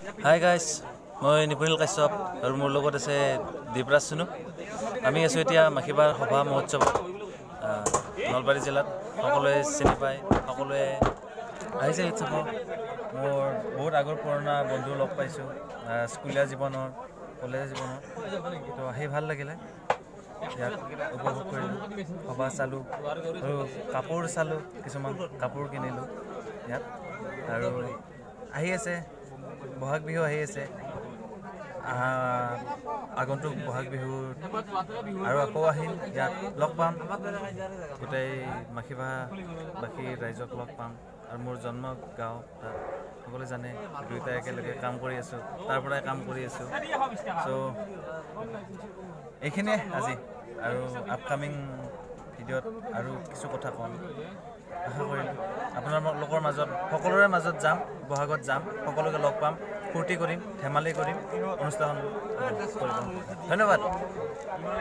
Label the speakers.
Speaker 1: Hi guys, মই নিপুণিল কাশ্যপ আৰু মোৰ লগত আছে দীপৰাজ চুনু। আমি আছোঁ এতিয়া মাখিবাৰ সভা মহোৎসৱত নলবাৰী জিলাত। সকলোৱে চিনি পায়, সকলোৱে আহিছে উৎসৱত। মোৰ বহুত আগৰ পুৰণা বন্ধু লগ পাইছোঁ, স্কুলীয়া জীৱনৰ, কলেজীয়া জীৱনৰ। তো আহি ভাল লাগিলে, ইয়াত উপভোগ কৰিলোঁ, সভা চালোঁ আৰু কাপোৰ চালোঁ, কিছুমান কাপোৰ কিনিলোঁ ইয়াত। আৰু আহি আছে বহাগ বিহু আহি আছে, আগন্তুক বহাগ বিহুত আৰু আকৌ আহিম, ইয়াত লগ পাম, গোটেই মাখিবাসী ৰাইজক লগ পাম। আৰু মোৰ জন্ম গাঁও তাত, সকলোৱে জানে দুয়োটাই একেলগে কাম কৰি আছোঁ, তাৰ পৰাই কাম কৰি আছোঁ। চ' এইখিনিয়ে আজি, আৰু আপকামিং ভিডিঅ'ত আৰু কিছু কথা ক'ম। আশা কৰিলোঁ আপোনালোকৰ মাজত, সকলোৰে মাজত যাম, বহাগত যাম, সকলোকে লগ পাম, ফূৰ্তি কৰিম, ধেমালি কৰিম, অনুষ্ঠান কৰিম। ধন্যবাদ।